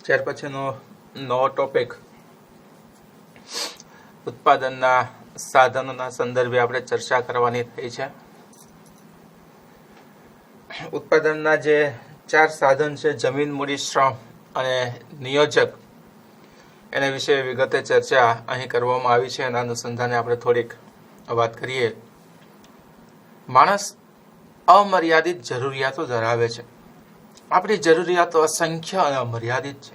ત્યાર પછીનો નવો ટોપિક ઉત્પાદનના સાધનોના સંદર્ભે આપણે ચર્ચા કરવાની થઈ છે. ઉત્પાદનના જે 4 સાધન છે, જમીન, મૂડી, શ્રમ અને નિયોજક, એના વિશે વિગતે ચર્ચા અહીં કરવામાં આવી છે. એના અનુસંધાને આપણે થોડીક વાત કરીએ. માણસ અમર્યાદિત જરૂરિયાતો ધરાવે છે. આપણી જરૂરિયાતો અસંખ્ય અને અમર્યાદિત છે.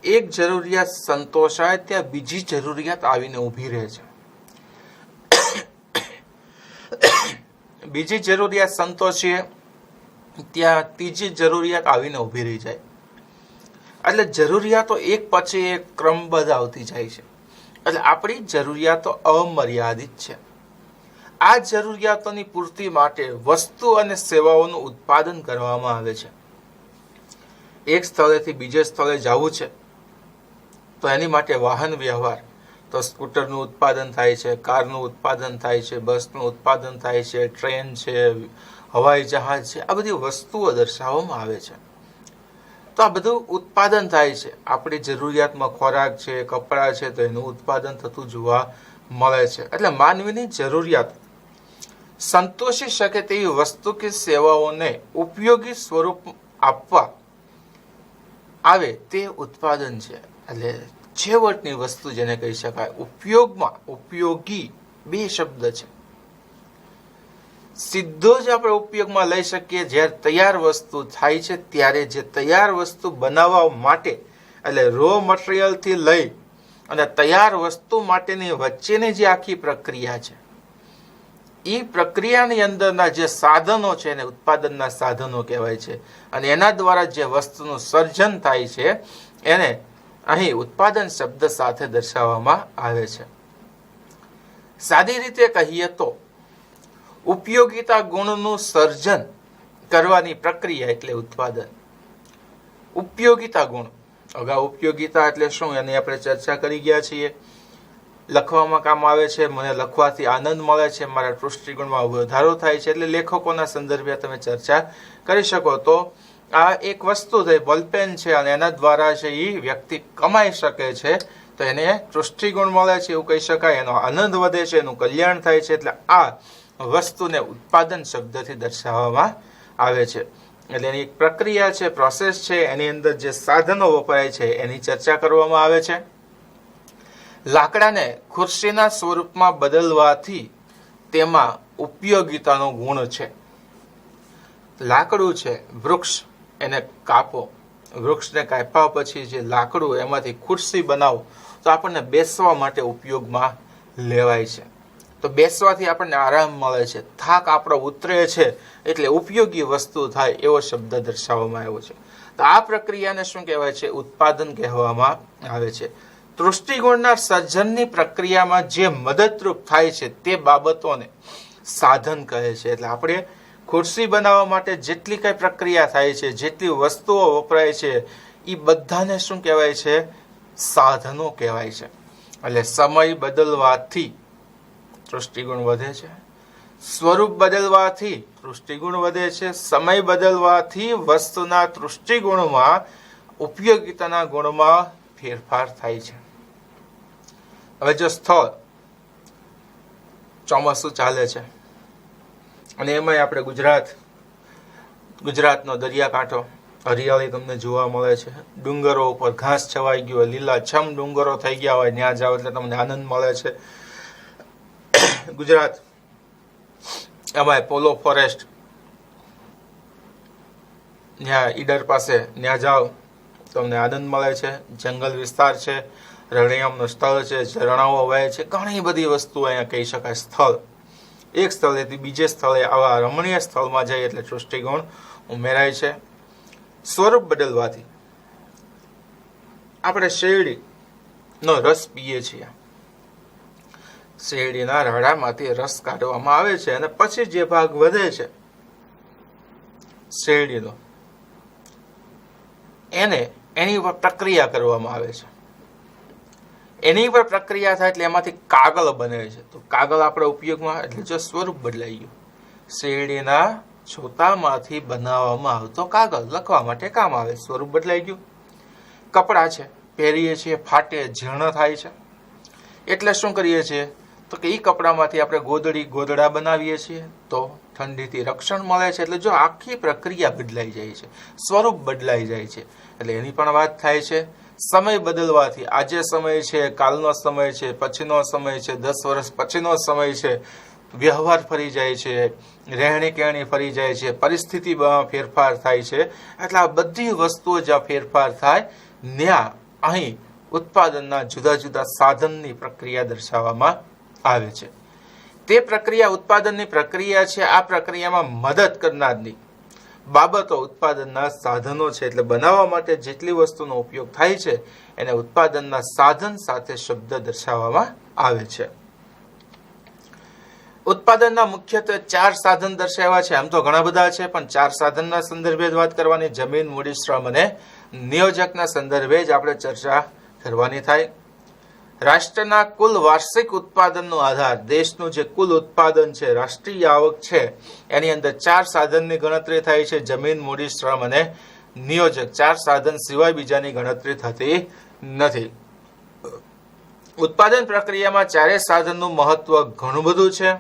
એક જરૂરિયાત સંતોષાય ત્યાં બીજી જરૂરિયાત આવીને ઊભી રહે છે. બીજી જરૂરિયાત સંતોષીએ ત્યાં ત્રીજી જરૂરિયાત આવીને ઊભી રહી જાય. એટલે જરૂરિયાતો એક પછી એક ક્રમબદ્ધ આવતી જાય છે. એટલે આપણી જરૂરિયાતો અમર્યાદિત છે. આ જરૂરિયાતોની પૂર્તિ માટે વસ્તુ અને સેવાઓનું ઉત્પાદન કરવામાં આવે છે. એક સ્થળેથી બીજે સ્થળે જવું છે તો એની માટે વાહન વ્યવહાર, તો સ્કૂટરનું ઉત્પાદન થાય છે, કારનું ઉત્પાદન થાય છે, બસનું ઉત્પાદન થાય છે, ટ્રેન છે, હવાઈ જહાજ છે. આ બધી વસ્તુઓ દર્શાવવામાં આવે છે. તો આ બધું ઉત્પાદન થાય છે. આપણી જરૂરિયાતમાં ખોરાક છે, કપડાં છે, તો એનું ઉત્પાદન થતું જોવા મળે છે. એટલે માનવીની જરૂરિયાત સંતોષી શકે તેવી વસ્તુ કે સેવાઓને ઉપયોગી સ્વરૂપ આપવા આવે તે ઉત્પાદન છે. એટલે છેવટની વસ્તુ જેને કહી શકાય. ઉપયોગમાં ઉપયોગી બે શબ્દ છે. સીધો જ આપણે ઉપયોગમાં લઈ શકીએ જ્યારે તૈયાર વસ્તુ થાય છે, ત્યારે જે તૈયાર વસ્તુ બનાવવા માટે, એટલે રો મટીરિયલથી લઈ અને તૈયાર વસ્તુ માટેની વચ્ચેની જે આખી પ્રક્રિયા છે, એ પ્રક્રિયાની અંદરના જે સાધનો છે એને ઉત્પાદનના સાધનો કહેવાય છે. અને એના દ્વારા જે વસ્તુનું સર્જન થાય છે એને અહીં ઉત્પાદન શબ્દ સાથે દર્શાવવામાં આવે છે. સાદી રીતે કહીએ તો ઉપયોગિતા ગુણનું સર્જન કરવાની પ્રક્રિયા એટલે ઉત્પાદન. ઉપયોગિતા ગુણ, અગાઉ ઉપયોગિતા એટલે શું એની આપણે ચર્ચા કરી ગયા છીએ. લખવામાં કામ આવે છે, મને લખવાથી આનંદ મળે છે, મારા દૃષ્ટિકોણમાં વધારો થાય છે, એટલે લેખકોના સંદર્ભે તમે ચર્ચા કરી શકો. તો આ એક વસ્તુ થઈ, બોલપેન છે, અને એના દ્વારા છે એ વ્યક્તિ કમાઈ શકે છે, તો એને દૃષ્ટિકોણ મળે છે એવું કહી શકાય. એનો આનંદ વધે છે, એનું કલ્યાણ થાય છે. એટલે આ વસ્તુને ઉત્પાદન શબ્દથી દર્શાવવામાં આવે છે. એટલે એની એક પ્રક્રિયા છે, પ્રોસેસ છે, એની અંદર જે સાધનો વપરાય છે એની ચર્ચા કરવામાં આવે છે. લાકડાને ખુરશીના સ્વરૂપમાં બદલવાથી તેમાં ઉપયોગિતાનો ગુણ છે. લાકડું છે, વૃક્ષ, એને કાપો, વૃક્ષને કાપ્યા પછી જે લાકડું એમાંથી ખુરશી બનાવો તો આપણને બેસવા માટે ઉપયોગમાં લેવાય છે. તો બેસવાથી આપણને આરામ મળે છે, થાક આપણો ઉતરે છે, એટલે ઉપયોગી વસ્તુ થાય એવો શબ્દ દર્શાવવામાં આવ્યો છે. તો આ પ્રક્રિયાને શું કહેવાય છે? ઉત્પાદન કહેવામાં આવે છે. દૃષ્ટિકોણના સર્જનની પ્રક્રિયામાં જે મદદરૂપ થાય છે તે બાબતોને સાધન કહે છે. એટલે આપણે ખુરશી બનાવવા માટે જેટલી કઈ પ્રક્રિયા થાય છે, જેટલી વસ્તુઓ વપરાય છે, એ બધાને શું કહેવાય છે? સાધનો કહેવાય છે. એટલે સમય બદલવાથી દૃષ્ટિકોણ વધે છે, સ્વરૂપ બદલવાથી દૃષ્ટિકોણ વધે છે, સમય બદલવાથી વસ્તુના દૃષ્ટિકોણમાં ઉપયોગિતાના ગુણમાં ફેરફાર થાય છે. હવે જો સ્થળ, ચોમાસું ચાલે છે અને એમાં આપણે ગુજરાતનો દરિયાકાંઠો, હરિયાળી તમને જોવા મળે છે. ડુંગરો ઉપર ઘાસ છવાઈ ગયું હોય, લીલાછમ ડુંગરો થઈ ગયા હોય, ત્યાં જાઓ એટલે તમને આનંદ મળે છે. ગુજરાત એમાં પોલો ફોરેસ્ટ, ત્યાં ઈડર પાસે, ત્યાં જાઓ તમને આનંદ મળે છે. જંગલ વિસ્તાર છે, રળિયામનું સ્થળ છે, ઝરણાઓ વહે છે, ઘણી બધી વસ્તુઓ અહીંયા કહી શકાય. સ્થળ, એક સ્થળેથી બીજે સ્થળે આવા રમણીય સ્થળમાં જાય એટલે દૃષ્ટિકોણ ઉમેરાય છે. સ્વરૂપ બદલવાથી આપણે શેરડીનો રસ પીએ છીએ. શેરડીના રાડામાંથી રસ કાઢવામાં આવે છે અને પછી જે ભાગ વધે છે શેરડીનો, એની ઉપર પ્રક્રિયા કરવામાં આવે છે. એની ઉપર પ્રક્રિયા થાય એટલે એમાંથી કાગળ બને છે. તો કાગળ આપણે ઉપયોગમાં, એટલે જો સ્વરૂપ બદલાઈ ગયું, શેરડીના છોતામાંથી બનાવવામાં આવતો કાગળ લખવા માટે કામ આવે, સ્વરૂપ બદલાઈ ગયું. કપડાં છે પહેરીએ છીએ, ફાટે, જીર્ણ થાય છે, એટલે શું કરીએ છીએ તો કે એ કપડામાંથી આપણે ગોદડા બનાવીએ છીએ તો ઠંડીથી રક્ષણ મળે છે. એટલે જો આખી પ્રક્રિયા બદલાઈ જાય છે, સ્વરૂપ બદલાઈ જાય છે, એટલે એની પણ વાત થાય છે. સમય બદલવાથી આજે સમય છે, કાલનો સમય છે, પછીનો સમય છે, 10 વર્ષ પછીનો સમય છે, વ્યવહાર ફરી જાય છે, રહેણી કહેણી ફરી જાય છે, પરિસ્થિતિમાં ફેરફાર થાય છે. એટલે આ બધી વસ્તુઓ જ્યાં ફેરફાર થાય ત્યાં અહીં ઉત્પાદનના જુદા જુદા સાધનની પ્રક્રિયા દર્શાવવામાં આવે છે. તે પ્રક્રિયા ઉત્પાદનની પ્રક્રિયા છે. આ પ્રક્રિયામાં મદદ કરનારની બાબતો ઉત્પાદનના સાધનો છે. એટલે બનાવવા માટે જેટલી વસ્તુનો ઉપયોગ થાય છે એને ઉત્પાદનના સાધન સાથે શબ્દ દર્શાવવામાં આવે છે. ઉત્પાદનના મુખ્યત્વે 4 સાધન દર્શાવ્યા છે. આમ તો ઘણા બધા છે, પણ 4 સાધનના સંદર્ભે જ વાત કરવાની. જમીન, મૂડી, શ્રમ અને નિયોજકના સંદર્ભે જ આપણે ચર્ચા કરવાની થાય. રાષ્ટ્રના કુલ વાર્ષિક ઉત્પાદનનો આધાર, દેશનું જે કુલ ઉત્પાદન છે, રાષ્ટ્રીય આવક છે, એની અંદર 4 સાધનની ગણતરી થાય છે. જમીન, મૂડી, શ્રમ અને નિયોજક. 4 સાધન સિવાય બીજાની ગણતરી થતી નથી. ઉત્પાદન પ્રક્રિયામાં 4 સાધનનું મહત્વ ઘણું બધું છે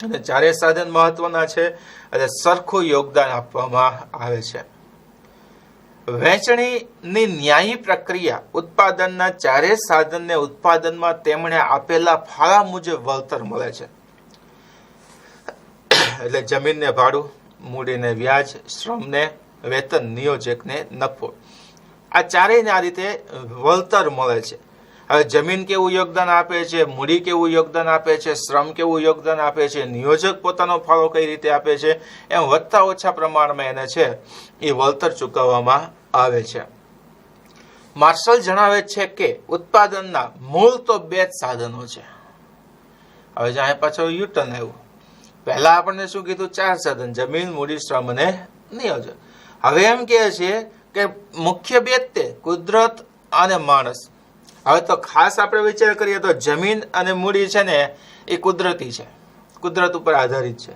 અને 4 સાધન મહત્વના છે અને સરખું યોગદાન આપવામાં આવે છે. વહેંચણીની ન્યાયી પ્રક્રિયા ઉત્પાદનના 4 સાધનને ઉત્પાદનમાં તેમણે આપેલા ફાળા મુજબ વળતર મળે છે. એટલે જમીનને ભાડું, મૂડીને વ્યાજ, શ્રમને વેતન, નિયોજકને નફો. આ 4ને આ રીતે વળતર મળે છે. હવે જમીન કેવું યોગદાન આપે છે, મૂડી કેવું યોગદાન આપે છે, શ્રમ કેવું યોગદાન આપે છે, નિયોજક પોતાનો ફાળો કઈ રીતે આપે છે, એમ વધતા ઓછા પ્રમાણમાં એને છે એ વળતર ચૂકવવામાં આવે છે. માર્શલ જણાવે છે કે ઉત્પાદનના મૂળ તો 2 જ સાધનો છે. હવે જ્યાં પાછળ યુટર્ન આવ્યું. પહેલા આપણને શું કીધું? 4 સાધન, જમીન, મૂડી, શ્રમ અને નિયોજક. હવે એમ કહે છે કે મુખ્ય 2 તે કુદરત અને માણસ. હવે તો ખાસ આપણે વિચાર કરીએ તો જમીન અને મૂડી છે ને એ કુદરતી છે, કુદરત ઉપર આધારિત છે,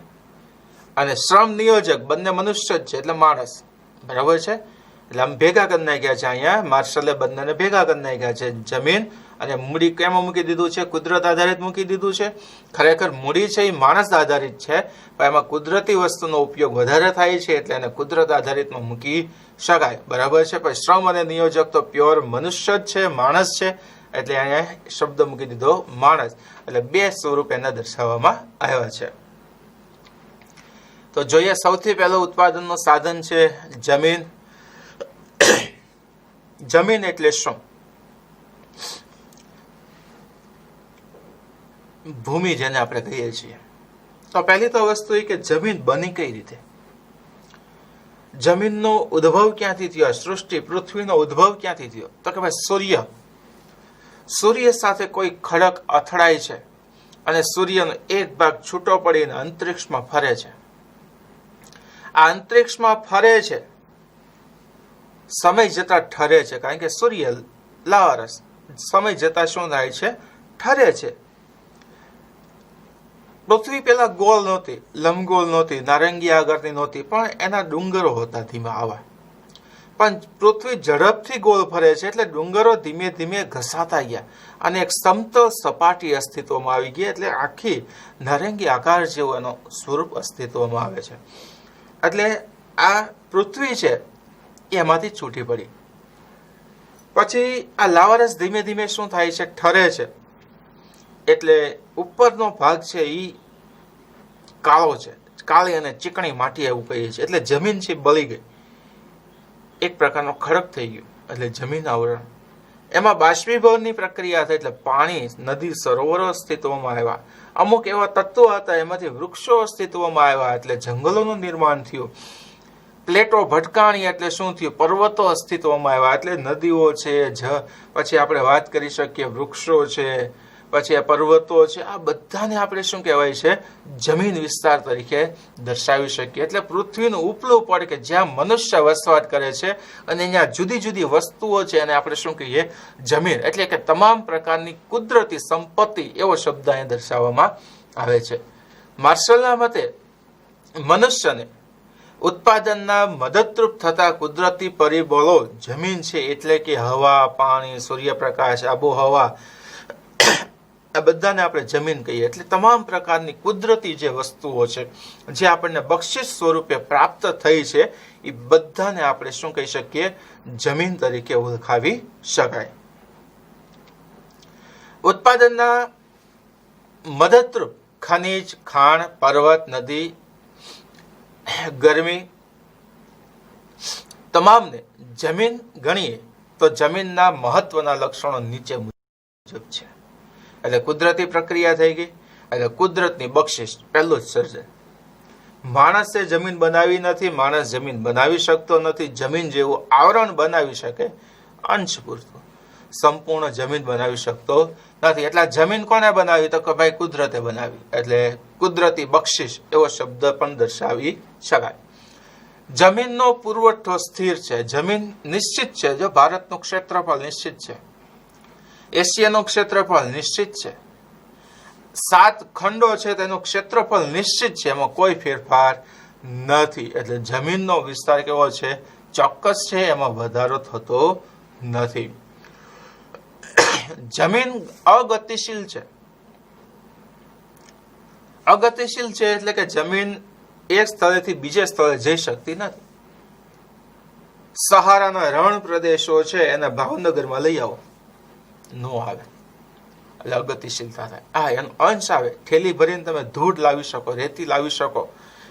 અને શ્રમ, નિયોજક બંને મનુષ્ય જ છે, એટલે માણસ. બરાબર છે? એટલે આમ ભેગા કરી નાખ્યા છે. અહીંયા માર્શલે બંનેને ભેગા કરી નાખ્યા છે. જમીન અને મૂડી કેમાં મૂકી દીધું છે? કુદરત આધારિત મૂકી દીધું છે. ખરેખર મૂડી છે એ માણસ આધારિત છે, પણ એમાં કુદરતી વસ્તુનો ઉપયોગ વધારે થાય છે એટલે એને કુદરત આધારિતમાં મૂકી શકાય. બરાબર છે? પણ શ્રમ અને નિયોજક તો પ્યોર મનુષ્ય જ છે, માણસ છે, એટલે અહીંયા શબ્દ મૂકી દીધો માણસ. એટલે 2 સ્વરૂપ એને દર્શાવવામાં આવ્યા છે. તો જોઈએ, સૌથી પહેલું ઉત્પાદનનું સાધન છે જમીન. જમીન એટલે શું? ભૂમિ જેને આપણે કહીએ છીએ. તો પહેલી તો વસ્તુ એ કે જમીન બની કઈ રીતે? જમીનનો ઉદ્ભવ ક્યાંથી થયો? સૃષ્ટિ, પૃથ્વીનો ઉદ્ભવ ક્યાંથી થયો? તો કે ભાઈ સૂર્ય સાથે કોઈ ખડક અથડાય છે અને સૂર્યનો એક ભાગ છૂટો પડીને અંતરિક્ષમાં ફરે છે. આ અંતરિક્ષમાં ફરે છે, સમય જતા ઠરે છે, કારણ કે સૂર્ય લાવારસ, સમય જતા શું થાય છે? ઠરે છે. પૃથ્વી પેલા ગોળ નહોતી, લંબગોળ નહોતી, નારંગી આગળની નહોતી, પણ એના ડુંગરો હતા ધીમા આવા. પણ પૃથ્વી ઝડપથી ગોળ ફરે છે એટલે ડુંગરો ધીમે ધીમે ઘસાતા ગયા અને એક સમતલ સપાટી અસ્તિત્વમાં આવી ગઈ. એટલે આખી નારંગી આકાર જેવું એનું સ્વરૂપ અસ્તિત્વમાં આવે છે. એટલે આ પૃથ્વી છે એમાંથી છૂટી પડી. પછી આ લાવારસ ધીમે ધીમે શું થાય છે? ઠરે છે. એટલે ઉપરનો ભાગ છે એ કાળો છે, કાળી અને ચીકણી માટી એવું કહીએ છીએ. એટલે જમીન છે બળી ગઈ, એક પ્રકારનો ખડક થઈ ગયો, એટલે જમીન આવરણ. એમાં બાષ્પીભવનની પ્રક્રિયા થઈ એટલે પાણી, નદી, સરોવરો અસ્તિત્વમાં આવ્યા. અમુક એવા તત્વો હતા એમાંથી વૃક્ષો અસ્તિત્વમાં આવ્યા એટલે જંગલોનું નિર્માણ થયું. પ્લેટો ભટકાણી એટલે શું થયું? પર્વતો અસ્તિત્વમાં આવ્યા એટલે નદીઓ છે, પછી આપણે વાત કરી શકીએ વૃક્ષો છે, પછી આ પર્વતો છે, આ બધાને આપણે શું કહેવાય છે? જમીન વિસ્તાર તરીકે દર્શાવી શકીએ. એટલે પૃથ્વીનું ઉપલું પડ કે જ્યાં મનુષ્ય વસવાટ કરે છે અને અહીંયા જુદી જુદી વસ્તુઓ છે એને આપણે શું કહીએ? જમીન. એટલે કે તમામ પ્રકારની કુદરતી સંપત્તિ એવો શબ્દ અહીં દર્શાવવામાં આવે છે. માર્શલના મતે મનુષ્યને ઉત્પાદનના મદદરૂપ થતા કુદરતી પરિબળો જમીન છે, એટલે કે હવા, પાણી, સૂર્યપ્રકાશ, આબોહવા, આ બધાને આપણે જમીન કહીએ. એટલે તમામ પ્રકારની કુદરતી જે વસ્તુઓ છે જે આપણને બક્ષિસ સ્વરૂપે પ્રાપ્ત થઈ છે એ બધાને આપણે શું કહી શકીએ? જમીન તરીકે ઓળખાવી શકાય. ઉત્પાદનના મદદરૂપ ખનિજ, ખાણ, પર્વત, નદી, ગરમી તમામને જમીન ગણીએ તો જમીનના મહત્વના લક્ષણો નીચે મુજબ છે. એટલે કુદરતી પ્રક્રિયા થઈ ગઈ, એટલે કુદરતની બક્ષિસ. પહેલું જ સર્જન. માણસે જમીન બનાવી નથી, માણસ જમીન બનાવી શકતો નથી. જમીન જેવું આવરણ બનાવી શકે અંશ પૂરતું, સંપૂર્ણ જમીન બનાવી શકતો નથી. એટલે જમીન કોને બનાવી? તો કે ભાઈ કુદરતે બનાવી. એટલે કુદરતી બક્ષિસ એવો શબ્દ પણ દર્શાવી શકાય. જમીનનો પુરવઠો સ્થિર છે, જમીન નિશ્ચિત છે. જો ભારતનું ક્ષેત્રફળ નિશ્ચિત છે, એશિયાનું ક્ષેત્રફળ નિશ્ચિત છે, 7 ખંડો છે તેનું ક્ષેત્રફળ નિશ્ચિત છે, એમાં કોઈ ફેરફાર નથી. એટલે જમીનનો વિસ્તાર કેવો છે? ચોક્કસ છે, એમાં વધારો થતો નથી. જમીન અગતિશીલ છે. અગતિશીલ છે એટલે કે જમીન એક સ્થળેથી બીજે સ્થળે જઈ શકતી નથી. સહારાના રણ પ્રદેશો છે એને ભાવનગરમાં લઈ આવો, નો આવે. એટલે અગતિશીલતા થાય. એનો અંશ આવે. થેલી ભરીને તમે ધૂળ લાવી શકો, રેતી લાવી શકો,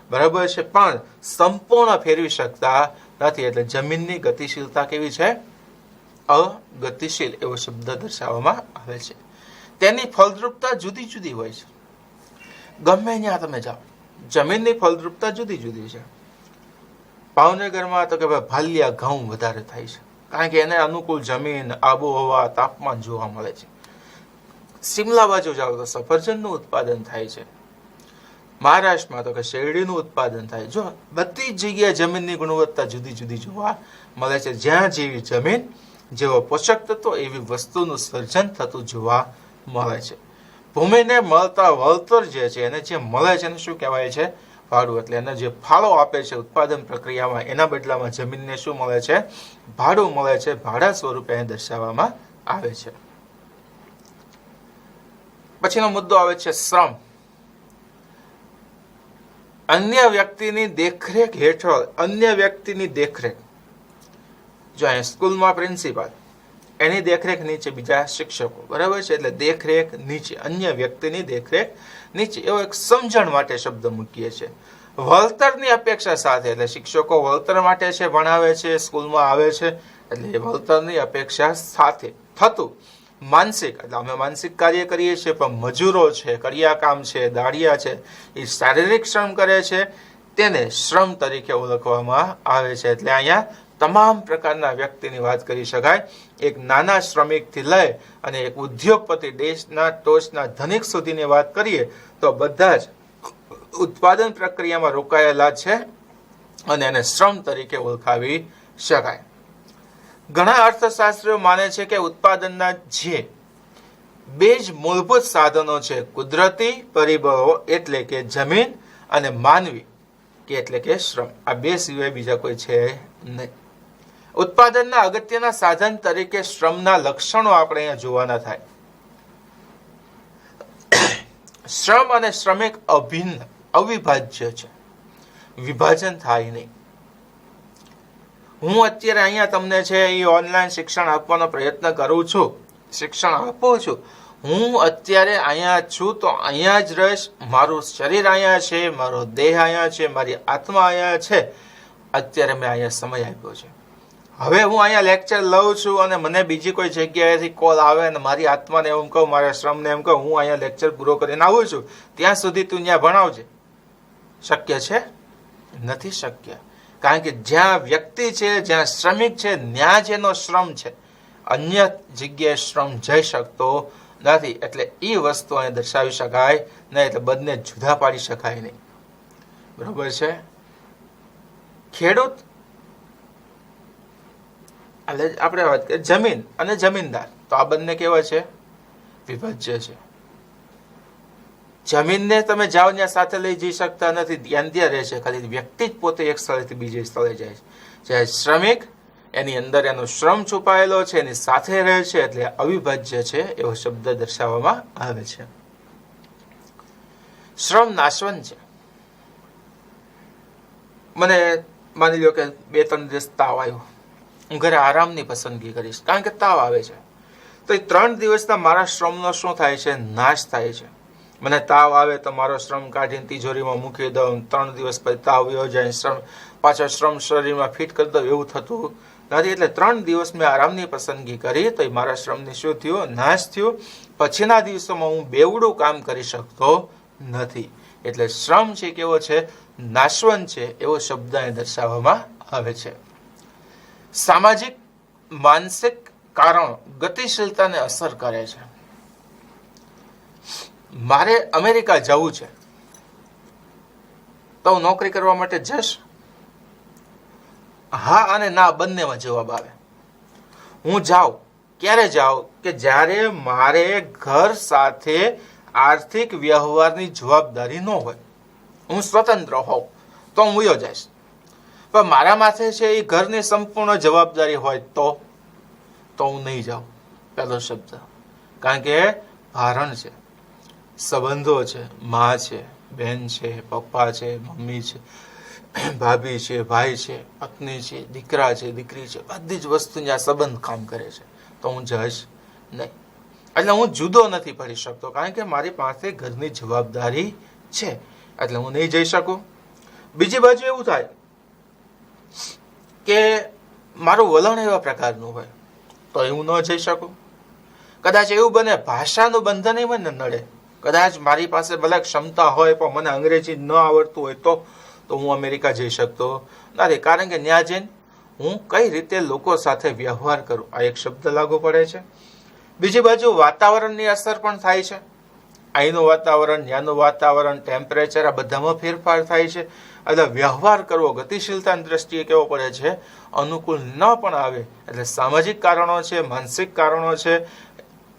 બરાબર છે, પણ સંપૂર્ણ ફેરવી શકતા નથી. એટલે જમીનની ગતિશીલતા કેવી છે? અગતિશીલ એવો શબ્દ દર્શાવવામાં આવે છે. તેની ફળદ્રુપતા જુદી જુદી હોય છે. ગમે ત્યાં તમે જાઓ, જમીનની ફળદ્રુપતા જુદી જુદી છે. ભાવનગરમાં તો કે ભાઈ ભાલિયા ઘઉં વધારે થાય છે, કારણ કે એને અનુકૂળ જમીન, આબોહવા, તાપમાન જોવા મળે છે. સિમલા બાજુ જાઓ તો સફરજનનું ઉત્પાદન થાય છે. મહારાષ્ટ્રમાં તો કે શેરડીનું ઉત્પાદન થાય. જો બધી જ જગ્યાએ જમીનની ગુણવત્તા જુદી જુદી જોવા મળે છે. જ્યાં જેવી જમીન, જેવો પોષક તત્વો, એવી વસ્તુનું સર્જન થતું જોવા મળે છે. ભૂમિને મળતા વળતર જે છે, એને જે મળે છે એને શું કહેવાય છે? ભાડું. એટલે એને જે ફાળો આપે છે ઉત્પાદન પ્રક્રિયામાં, એના બદલામાં જમીનને શું મળે છે? ભાડું મળે છે. ભાડા સ્વરૂપે અહીં દર્શાવવામાં આવે છે. પછીનો મુદ્દો આવે છે શ્રમ. અન્ય વ્યક્તિની દેખરેખ હેઠળ, અન્ય વ્યક્તિની દેખરેખ. જો અહીંયા સ્કૂલમાં પ્રિન્સિપાલ, એની દેખરેખ નીચે બીજા શિક્ષકો, બરાબર છે. એટલે દેખરેખ નીચે, અન્ય વ્યક્તિની દેખરેખ નીચે, એવો એક સમજણ માટે શબ્દ મૂકીએ છીએ. વળતરની અપેક્ષા સાથે, એટલે શિક્ષકો વળતર માટે છે, ભણાવે છે, સ્કૂલમાં આવે છે, એટલે વળતરની અપેક્ષા સાથે થતું માનસિક, એટલે અમે માનસિક કાર્ય કરીએ છીએ, પણ મજૂરો છે, કડિયા કામ છે, દાળિયા છે, એ શારીરિક શ્રમ કરે છે, તેને શ્રમ તરીકે ઓળખવામાં આવે છે. એટલે અહીંયા તમામ પ્રકારના વ્યક્તિની વાત કરી શકાય. એક નાના શ્રમિકથી લઈ અને એક ઉદ્યોગપતિ, દેશના ટોચના ધનિક સુધીની વાત કરીએ તો બધા જ ઉત્પાદન પ્રક્રિયામાં રોકાયેલા છે અને એને શ્રમ તરીકે ઓળખાવી શકાય. ઘણા અર્થશાસ્ત્રીઓ માને છે કે ઉત્પાદનના જે 2 જ મૂળભૂત સાધનો છે, કુદરતી પરિબળો એટલે કે જમીન અને માનવી કે એટલે કે શ્રમ, આ 2 સિવાય બીજા કોઈ છે નહીં. ઉત્પાદનના અગત્યના સાધન તરીકે શ્રમના લક્ષણો આપણે અહીંયા જોવાના થાય. શ્રમ અને શ્રમિક અભિન્ન, અવિભાજ્ય છે, વિભાજન થાય નહીં. હું અત્યારે અહીંયા તમને છે એ ઓનલાઈન શિક્ષણ આપવાનો પ્રયત્ન કરું છું, શિક્ષણ આપું છું. હું અત્યારે અહીંયા છું તો અહીંયા જ રહીશ. મારું શરીર અહીંયા છે, મારો દેહ અહીંયા છે, મારી આત્મા અહીંયા છે. અત્યારે મેં અહીંયા સમય આપ્યો છે. હવે હું અહીંયા લેક્ચર લઉં છું અને મને બીજી કોઈ જગ્યાએથી કોલ આવે અને મારી આત્માને એમ કહું, મારા શ્રમને એમ કહું, હું અહીંયા લેક્ચર પૂરો કરીને આવું છું, ત્યાં સુધી તું ત્યાં ભણાવજે. શક્ય છે? નથી શક્ય. કારણ કે જ્યાં વ્યક્તિ છે, જ્યાં શ્રમિક છે, ત્યાં જેનો શ્રમ છે, અન્ય જગ્યાએ શ્રમ જઈ શકતો નથી. એટલે એ વસ્તુ અહીં દર્શાવી શકાય નહીં. એટલે બંને જુદા પાડી શકાય નહીં. બરોબર છે? ખેડૂત, એટલે આપણે વાત કરીએ જમીન અને જમીનદાર, તો આ બંને કેવા છે? વિભાજ્ય છે. જમીનને તમે જાઓ ત્યાં સાથે લઈ જઈ શકતા નથી, ધ્યાન ત્યાં રહે છે, ખાલી વ્યક્તિ જ પોતે એક સ્થળેથી બીજે સ્થળે જાય છે. જ્યારે શ્રમિક એની અંદર એનો શ્રમ છુપાયેલો છે, એની સાથે રહે છે, એટલે અવિભાજ્ય છે એવો શબ્દ દર્શાવવામાં આવે છે. શ્રમ નાશવંત છે. મને માની લો કે 2-3 દિવસ તાવ આવ્યો, હું ઘરે આરામની પસંદગી કરીશ કારણ કે તાવ આવે છે, તો એ 3 દિવસના મારા શ્રમનો શું થાય છે? નાશ થાય છે. મને તાવ આવે તો મારો શ્રમ કાઢીને તિજોરીમાં મૂકી દઉં, 3 દિવસ પછી તાવ વયો જાય, પાછો શ્રમ શરીરમાં ફિટ કરી દઉં, એવું થતું નથી. એટલે 3 દિવસ મેં આરામની પસંદગી કરી તો એ મારા શ્રમની શું થયું? નાશ થયું. પછીના દિવસોમાં હું બેવડું કામ કરી શકતો નથી. એટલે શ્રમ છે કેવો છે? નાશવંત છે એવો શબ્દ અહીં દર્શાવવામાં આવે છે. સામાજિક માનસિક કારણો ગતિશીલતાને અસર કરે છે. મારે અમેરિકા જવું છે તો હું નોકરી કરવા માટે જઈશ? હા અને ના બંનેમાં જવાબ આવે. હું જાઉં ક્યારે જાઉં? કે જ્યારે મારે ઘર સાથે આર્થિક વ્યવહારની જવાબદારી ન હોય, હું સ્વતંત્ર હોઉં તો હું વયો જઈશ. પણ મારા માથે છે એ ઘરની સંપૂર્ણ જવાબદારી હોય તો હું નહીં જાઉં. પહેલો શબ્દ, કારણ કે ભારણ છે, સંબંધો છે, મા છે, બહેન છે, પપ્પા છે, મમ્મી છે, ભાભી છે, ભાઈ છે, પત્ની છે, દીકરા છે, દીકરી છે, બધી જ વસ્તુ જ્યાં સંબંધ કામ કરે છે તો હું જઈશ નહીં. એટલે હું જુદો નથી પડી શકતો કારણ કે મારી પાસે ઘરની જવાબદારી છે, એટલે હું નહીં જઈ શકું. બીજી બાજુ એવું થાય કે મારું વલણ એવા પ્રકારનું હોય તો હું ન જઈ શકું. કદાચ એવું બને ભાષાનું બંધન મને નડે, કદાચ મારી પાસે ભલે ક્ષમતા હોય પણ મને અંગ્રેજી ન આવડતું હોય તો હું અમેરિકા જઈ શકતો નથી. કારણ કે ત્યાં જઈને હું કઈ રીતે લોકો સાથે વ્યવહાર કરું, આ એક શબ્દ લાગુ પડે છે. બીજી બાજુ વાતાવરણની અસર પણ થાય છે. અહીંનું વાતાવરણ, ત્યાંનું વાતાવરણ, ટેમ્પરેચર, આ બધામાં ફેરફાર થાય છે. એટલે વ્યવહાર કરવો ગતિશીલતાની દ્રષ્ટિએ કેવો પડે છે? અનુકૂળ ન પણ આવે. એટલે સામાજિક કારણો છે, માનસિક કારણો છે,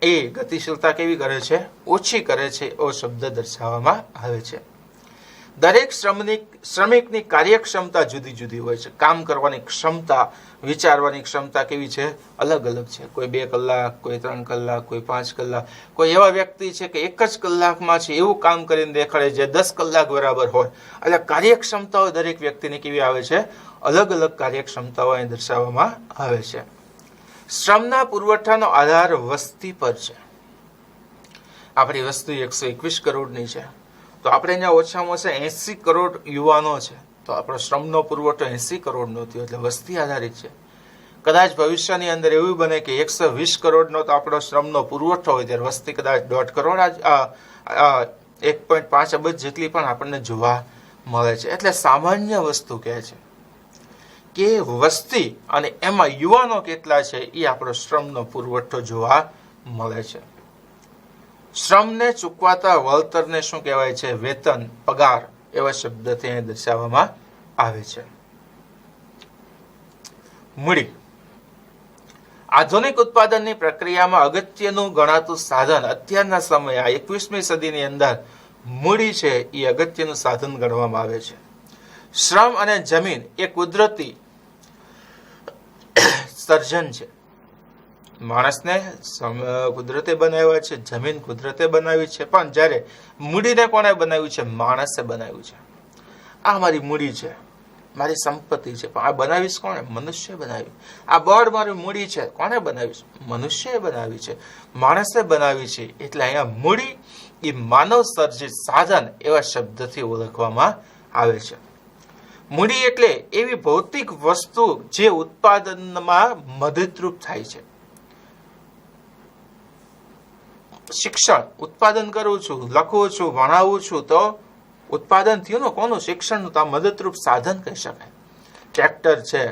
એ ગતિશીલતા કેવી કરે છે? ઓછી કરે છે એવો શબ્દ દર્શાવવામાં આવે છે. દરેક શ્રમિકની કાર્યક્ષમતા જુદી જુદી હોય છે. કામ કરવાની ક્ષમતા, વિચારવાની ક્ષમતા કેવી છે? અલગ અલગ છે. કોઈ 2 કલાક, કોઈ 3 કલાક, કોઈ 5 કલાક. કોઈ એવા વ્યક્તિ છે કે 1 જ કલાકમાં છે એવું કામ કરીને દેખાડે જે 10 કલાક બરાબર હોય. એટલે કાર્યક્ષમતાઓ દરેક વ્યક્તિની કેવી આવે છે? અલગ અલગ કાર્યક્ષમતાઓ અહીં દર્શાવવામાં આવે છે. શ્રમના પુરવઠાનો આધાર વસ્તી પર છે. આપણી વસ્તી 121 કરોડની છે તો આપણે અહીંયા ઓછામાં ઓછા 80 કરોડ યુવાનો છે તો આપણો શ્રમનો પુરવઠો 80 કરોડનો થયો, એટલે વસ્તી આધારિત છે. કદાચ ભવિષ્યની અંદર એવું બને કે 120 કરોડનો તો આપણો શ્રમનો પુરવઠો હોય ત્યારે વસ્તી કદાચ 1.5 કરોડ 1.5 અબજ જેટલી પણ આપણને જોવા મળે છે. એટલે સામાન્ય વસ્તુ કહે છે કે વસ્તી અને એમાં યુવાનો કેટલા છે એ આપણો શ્રમનો પુરવઠો જોવા મળે છે. શ્રમને ચૂકવાતા વળતરને શું કહેવાય છે? વેતન, પગાર એવા શબ્દથી અહીં દર્શાવવામાં આવે છે. મૂડી આધુનિક ઉત્પાદનની પ્રક્રિયામાં અગત્યનું ગણાતું સાધન અત્યારના સમયે આ 21મી સદીની અંદર મૂડી છે એ અગત્યનું સાધન ગણવામાં આવે છે. શ્રમ અને જમીન એ કુદરતી સર્જન છે. માણસને કુદરતે બનાવ્યા છે, જમીન કુદરતે બનાવી છે, પણ જ્યારે મૂડીને કોને બનાવ્યું છે? માણસે બનાવ્યું છે. આ મારી મૂડી છે, મારી સંપત્તિ છે, પણ આ બનાવીશ કોણે? મનુષ્ય બનાવી. આ બળ મારી મૂડી છે, કોને બનાવીશ? મનુષ્યએ બનાવી છે, માણસે બનાવી છે. એટલે અહીંયા મૂડી એ માનવ સર્જિત સાધન એવા શબ્દથી ઓળખવામાં આવે છે. મૂડી એટલે એવી ભૌતિક વસ્તુ જે ઉત્પાદનમાં મદદરૂપ થાય છે. શિક્ષણ ઉત્પાદન કરું છું, લખું છું, ભણાવું છું તો ઉત્પાદન થયું ને કોનું? શિક્ષણનું. તો મદદરૂપ સાધન કહી શકાય. ટ્રેક્ટર છે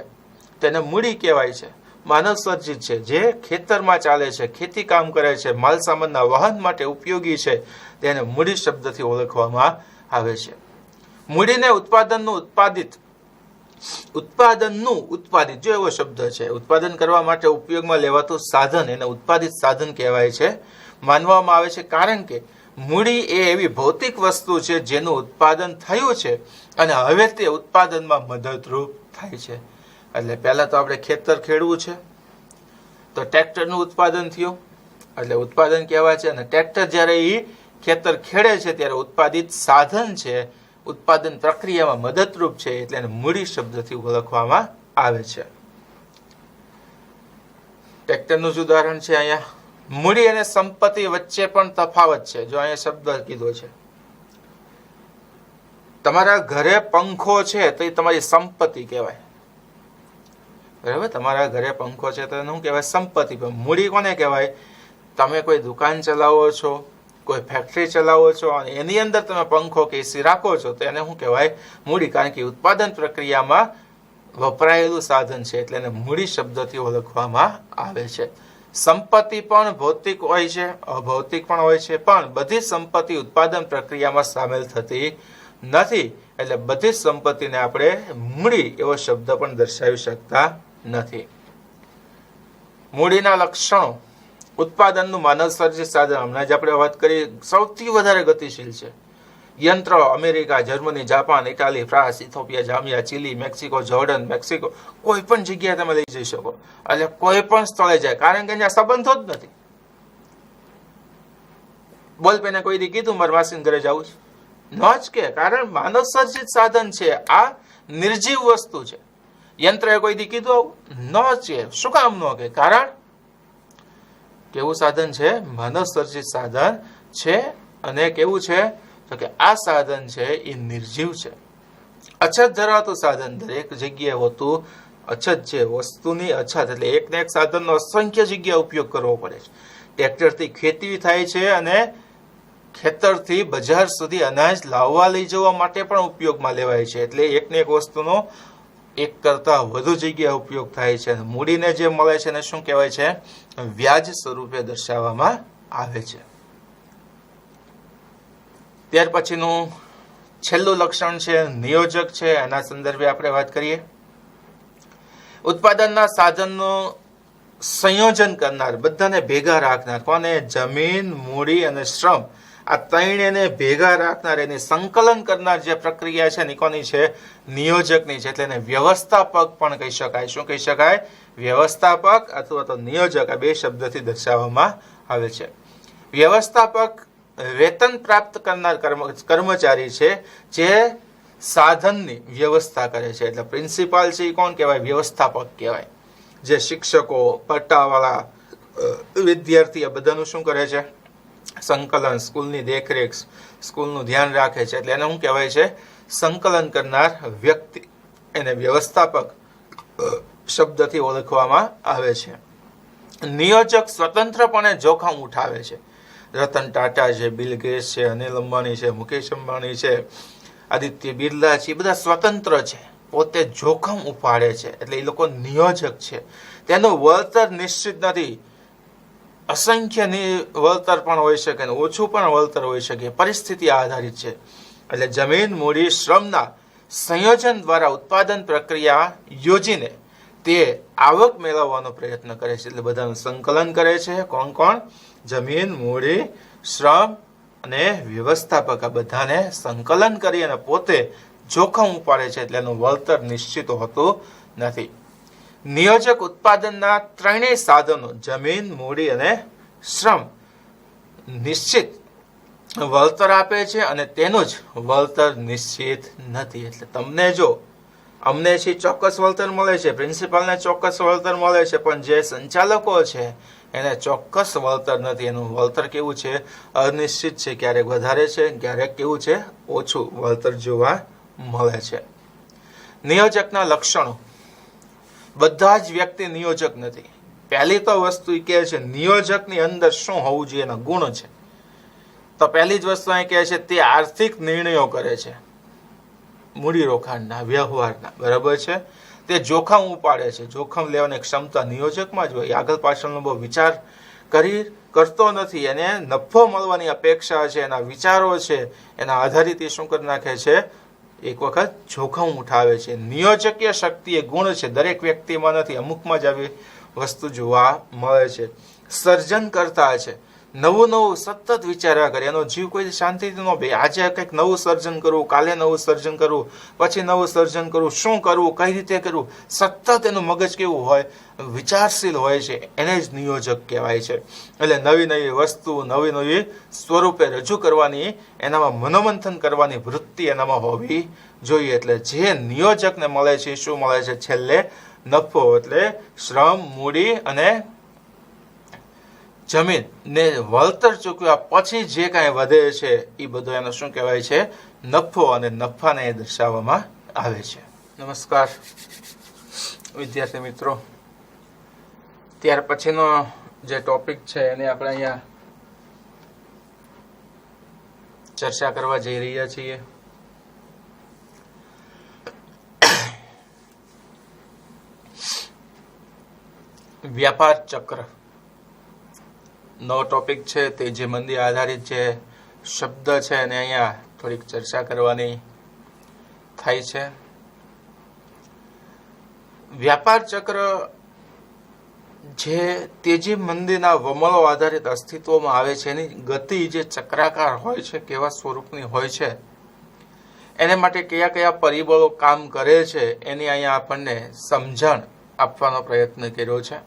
તેને મૂડી કહેવાય છે, માનવ સર્જિત છે, જે ખેતરમાં ચાલે છે, ખેતી કામ કરે છે, માલ સામાનના વહન માટે ઉપયોગી છે, તેને મૂડી શબ્દથી ઓળખવામાં આવે છે. મૂડીને ઉત્પાદિત જો એવો શબ્દ છે, ઉત્પાદન કરવા માટે ઉપયોગમાં લેવાતું સાધન, એને ઉત્પાદિત સાધન કહેવાય છે, માનવામાં આવે છે. કારણ કે મૂડી એ એવી ભૌતિક વસ્તુ છે જેનું ઉત્પાદન થયું છે અને હવે તે ઉત્પાદનમાં મદદરૂપ થાય છે. એટલે પહેલા તો આપણે ખેતર ખેડવું છે તો ટ્રેક્ટરનું ઉત્પાદન થયું એટલે ઉત્પાદન કહેવાય છે. અને ટ્રેક્ટર જ્યારે એ ખેતર ખેડે છે ત્યારે ઉત્પાદિત સાધન છે, ઉત્પાદન પ્રક્રિયામાં મદદરૂપ છે, એટલે એને મૂડી શબ્દથી ઓળખવામાં આવે છે. ટ્રેક્ટરનું જ ઉદાહરણ છે અહીંયા. મૂડી અને સંપત્તિ વચ્ચે પણ તફાવત છે. જો અહીંયા શબ્દ કીધો છે, તમારા ઘરે પંખો છે તો એ તમારી સંપત્તિ કહેવાય, બરાબર? તમારા ઘરે પંખો છે તો શું કહેવાય? સંપત્તિ. મૂડી કોને કહેવાય? તમે કોઈ દુકાન ચલાવો છો, કોઈ ફેક્ટરી ચલાવો છો અને એની અંદર તમે પંખો કે એસી રાખો છો તો એને શું કહેવાય? મૂડી. કારણ કે ઉત્પાદન પ્રક્રિયામાં વપરાયેલું સાધન છે એટલે એને મૂડી શબ્દથી ઓળખવામાં આવે છે. સંપત્તિ પણ ભૌતિક હોય છે, અભૌતિક પણ હોય છે, પણ બધી સંપત્તિ ઉત્પાદન પ્રક્રિયામાં સામેલ થતી નથી. એટલે બધી સંપત્તિને આપણે મૂડી એવો શબ્દ પણ દર્શાવી શકતા નથી. મૂડીના લક્ષણો. ઉત્પાદનનું માનવ સર્જિત સાધન, હમણાં જ આપણે વાત કરી, સૌથી વધારે ગતિશીલ છે. યંત્ર America, Germany, Japan, Italy, France, Ethiopia, Jamia, chilli, Mexico, Jordan, Mexico, કોઈ પણ જગ્યાએ તમે લઈ જઈ શકો. એટલે કોઈ પણ સ્થળે જાય, કારણ કે અહીંયા સંબંધો જ નથી. બોલ પેને કોઈ દી કીધું મારે માસીને ઘરે જવું છે? ન જ કે, કારણ માનવ સર્જિત સાધન છે, આ નિર્જીવ વસ્તુ છે. યંત્રએ કોઈ દી કીધું આવું? ન જ કે. શું કામ ન કે? કારણ કેવું સાધન છે? માનવ સર્જિત સાધન છે. અને કેવું છે તો કે આ સાધન છે એ નિર્જીવ છે. અછત ધરાવતું સાધન, દરેક જગ્યાએ હોતું અછત છે, વસ્તુની અછત. એટલે એક ને એક સાધનનો અસંખ્ય જગ્યાએ ઉપયોગ કરવો પડે છે. ટ્રેક્ટરથી ખેતી થાય છે અને ખેતરથી બજાર સુધી અનાજ લાવવા લઈ જવા માટે પણ ઉપયોગમાં લેવાય છે. એટલે એક ને એક વસ્તુનો એક કરતા વધુ જગ્યાએ ઉપયોગ થાય છે. મૂડીને જે મળે છે એને શું કહેવાય છે? વ્યાજ સ્વરૂપે દર્શાવવામાં આવે છે. ત્યાર પછીનું છેલ્લું લક્ષણ છે નિયોજક છે. એના સંદર્ભે આપણે વાત કરીએ. ઉત્પાદનના સાધનનું સંયોજન કરનાર, બધાને ભેગા રાખનાર. કોને? જમીન, મૂડી અને શ્રમ. આ ત્રણેયને ભેગા રાખનાર, એની સંકલન કરનાર જે પ્રક્રિયા છે કોની છે? નિયોજકની છે. એટલે એને વ્યવસ્થાપક પણ કહી શકાય. શું કહી શકાય? વ્યવસ્થાપક અથવા તો નિયોજક. આ બે શબ્દથી દર્શાવવામાં આવે છે. વ્યવસ્થાપક વેતન પ્રાપ્ત કરનાર કર્મચારી છે જે સાધનની વ્યવસ્થા કરે છે. એટલે પ્રિન્સિપાલ છે એ કોણ કહેવાય? વ્યવસ્થાપક કહેવાય. જે શિક્ષકો, પટ્ટાવાળા, વિદ્યાર્થી આ બધાનું શું કરે છે? સંકલન, સ્કૂલની દેખરેખ, સ્કૂલનું ધ્યાન રાખે છે. એટલે એને શું કહેવાય છે? સંકલન કરનાર વ્યક્તિ. એને વ્યવસ્થાપક શબ્દથી ઓળખવામાં આવે છે. નિયોજક સ્વતંત્રપણે જોખમ ઉઠાવે છે. રતન ટાટા છે, બિલ ગેટ્સ છે, અનિલ અંબાણી છે, મુકેશ અંબાણી છે, આદિત્ય બિરલા છે, એ બધા સ્વતંત્ર છે, પોતે જોખમ ઉપાડે છે. એટલે એ લોકો નિયોજક છે. તેનું વળતર નિશ્ચિત નથી. અસંખ્ય વળતર પણ હોઈ શકે, ઓછું પણ વળતર હોઈ શકે, પરિસ્થિતિ આધારિત છે. એટલે જમીન, મૂડી, શ્રમના સંયોજન દ્વારા ઉત્પાદન પ્રક્રિયા યોજીને તે આવક મેળવવાનો પ્રયત્ન કરે છે. એટલે બધાનું સંકલન કરે છે. કોણ કોણ? જમીન, મૂડી, શ્રમ અને વ્યવસ્થાપક. આ બધાને સંકલન કરી અને પોતે જોખમ ઉપાડે છે. એટલે એનું વળતર નિશ્ચિત હોતું નથી. નિયોજક ઉત્પાદનના ત્રણેય સાધનો, જમીન, મૂડી અને શ્રમ, નિશ્ચિત વળતર આપે છે અને તેનું જ વળતર નિશ્ચિત નથી. એટલે તમને જો અમને છે ચોક્કસ વળતર મળે છે, પ્રિન્સિપાલને ચોક્કસ વળતર મળે છે, પણ જે સંચાલકો છે એને ચોક્કસ વળતર નથી. એનું વળતર કેવું છે? અનિશ્ચિત છે. ક્યારેક વધારે છે, ક્યારેક કેવું છે? ઓછું વળતર જોવા મળે છે. નિયોજકના લક્ષણો. બધા જ વ્યક્તિ નિયોજક નથી. પહેલી તો વસ્તુ એ કહે છે નિયોજકની અંદર શું હોવું જોઈએ, એના ગુણ છે. તો પહેલી જ વસ્તુ અહીં કહે છે તે આર્થિક નિર્ણયો કરે છે, મૂડીરોકાણના, વ્યવહારના, બરાબર છે. તે જોખમ ઉપાડે છે. જોખમ લેવાની ક્ષમતા નિયોજકમાં જ હોય. આગળ પાછળનો બહુ વિચાર કરતો નથી. એને નફો મળવાની અપેક્ષા છે, એના વિચારો છે, એના આધારિત એ શું કરી નાખે છે? એક વખત જોખમ ઉઠાવે છે. નિયોજકીય શક્તિ એ ગુણ છે, દરેક વ્યક્તિમાં નથી, અમુકમાં જ આવી વસ્તુ જોવા મળે છે. સર્જન કરતા છે. નવું નવું સતત વિચાર્યા કરે, એનો જીવ કોઈ શાંતિથી ન બે. આજે કંઈક નવું સર્જન કરવું, કાલે નવું સર્જન કરવું, પછી નવું સર્જન કરવું, શું કરવું, કઈ રીતે કરવું, સતત એનું મગજ કેવું હોય, વિચારશીલ હોય છે, એને જ નિયોજક કહેવાય છે. એટલે નવી નવી વસ્તુ નવી નવી સ્વરૂપે રજૂ કરવાની, એનામાં મનોમંથન કરવાની વૃત્તિ એનામાં હોવી જોઈએ. એટલે જે નિયોજકને મળે છે શું મળે છે? છેલ્લે નફો. એટલે શ્રમ, મૂડી અને જમીન ને વળતર ચૂકવ્યા પછી જે કાંઈ વધે છે એ બધું એનો શું કહેવાય છે? નફો. અને નફાને એ દર્શાવવામાં આવે છે. નમસ્કાર વિદ્યાર્થી મિત્રો, ત્યાર પછીનો જે ટોપિક છે એને આપણે અહીંયા ચર્ચા કરવા જઈ રહ્યા છીએ. વ્યાપાર ચક્ર નો ટોપિક છે. તેજી મંદી આધારિત જે શબ્દ છે એને અહીંયા થોડીક ચર્ચા કરવાની થાય છે. વ્યાપાર ચક્ર જે તેજી મંદીના વમળો આધારિત અસ્તિત્વમાં આવે છે, એની ગતિ જે ચક્રાકાર હોય છે, કેવા સ્વરૂપની હોય છે, એને માટે કયા કયા પરિબળો કામ કરે છે, એની અહીંયા આપણને સમજણ આપવાનો પ્રયત્ન કર્યો છે.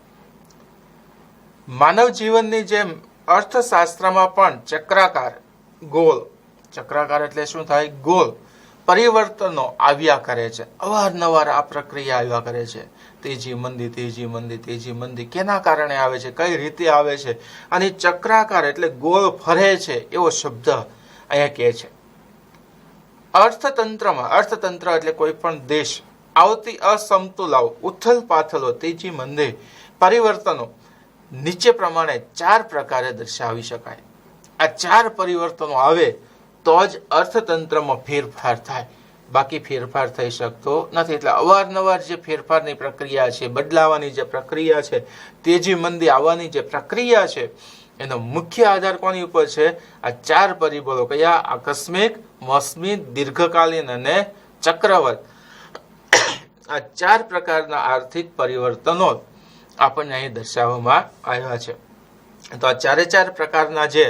માનવ જીવનની જેમ અર્થશાસ્ત્રમાં પણ ચક્રાકાર, ગોળ, ચક્રાકાર એટલે શું થાય? ગોળ પરિવર્તનો આવ્યા કરે છે. અવારનવાર આ પ્રક્રિયા આવ્યા કરે છે. તેજી મંદી, તેજી મંદી, તેજી મંદી કેના કારણે આવે છે, કઈ રીતે આવે છે, અને ચક્રાકાર એટલે ગોળ ફરે છે એવો શબ્દ અહીંયા કહે છે. અર્થતંત્રમાં, અર્થતંત્ર એટલે કોઈ પણ દેશ આવતી અસમતુલાઓ, ઉથલ પાથલો, તેજી મંદી, પરિવર્તનો નીચે પ્રમાણે 4 પ્રકારે દર્શાવી શકાય. આ 4 પરિવર્તનો આવે તો જ અર્થતંત્રમાં ફેરફાર થાય, બાકી ફેરફાર થઈ શકતો નથી. એટલે અવારનવાર જે ફેરફારની પ્રક્રિયા છે, બદલાવાની જે પ્રક્રિયા છે, તેજી મંદી આવવાની જે પ્રક્રિયા છે, એનો મુખ્ય આધાર કોની ઉપર છે? આ 4 પરિબળો. કયા? આકસ્મિક, મોસમી, દીર્ઘકાલીન અને ચક્રવત. આ 4 પ્રકારના આર્થિક પરિવર્તનો આપણને અહીં દર્શાવવામાં આવ્યા છે. તો આ 4 પ્રકારના જે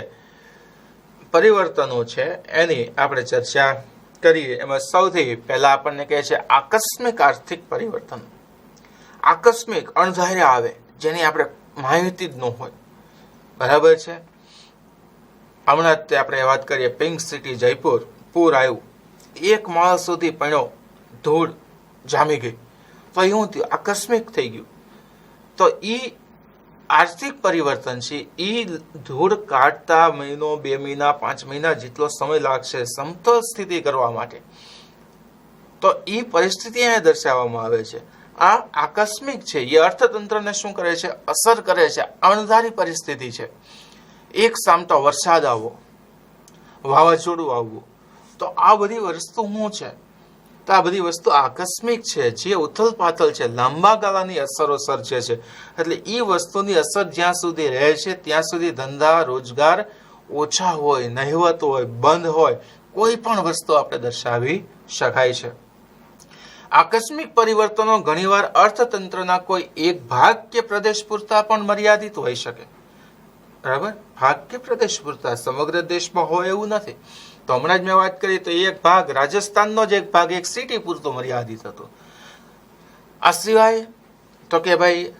પરિવર્તનો છે એની આપણે ચર્ચા કરીએ. એમાં સૌથી પહેલા આપણને કહે છે આકસ્મિક આર્થિક પરિવર્તન. આકસ્મિક, અણધાર્યા આવે, જેની આપણે માહિતી જ ન હોય. બરાબર છે? હમણાં જ આપણે વાત કરીએ, પિંક સિટી જયપુર, પૂર આવ્યું, 1 માળ સુધી પડ્યો, ધૂળ જામી ગઈ, તો એવું થયું, આકસ્મિક થઈ ગયું. તો એ આર્થિક પરિવર્તન છે. એ ધૂળ કાઢતા મહિનો, 2 મહિના, 5 મહિના જેટલો સમય લાગશે સમતલ સ્થિતિ કરવા માટે. તો એ પરિસ્થિતિ અહીંયા દર્શાવવામાં આવે છે. આ આકસ્મિક છે, એ અર્થતંત્રને શું કરે છે? અસર કરે છે. અણધારી પરિસ્થિતિ છે. એક સામટો વરસાદ આવવો, વાવાઝોડું આવવું, તો આ બધી વસ્તુ શું છે? તો આ બધી વસ્તુ આકસ્મિક છે, જે ઉથલ પાથલ છે, લાંબા ગાળાની અસરો સર્જે છે. એટલે એ વસ્તુની અસર જ્યાં સુધી રહે છે ત્યાં સુધી ધંધા, રોજગાર ઓછા હોય, નહિવત હોય, બંધ હોય, કોઈ પણ વસ્તુ આપણે દર્શાવી શકાય છે. આકસ્મિક પરિવર્તનો ઘણીવાર અર્થતંત્રના કોઈ એક ભાગ કે પ્રદેશ પૂરતા પણ મર્યાદિત હોઈ શકે. બરાબર? ભાગ કે પ્રદેશ પૂરતા, સમગ્ર દેશમાં હોય એવું નથી. તો હમણાં જ મેં વાત કરી તો એક ભાગ, રાજસ્થાનનો જ એક ભાગ, એક સિટી પૂરતો મર્યાદિત હતો. આ સિવાય તો કે ભાઈ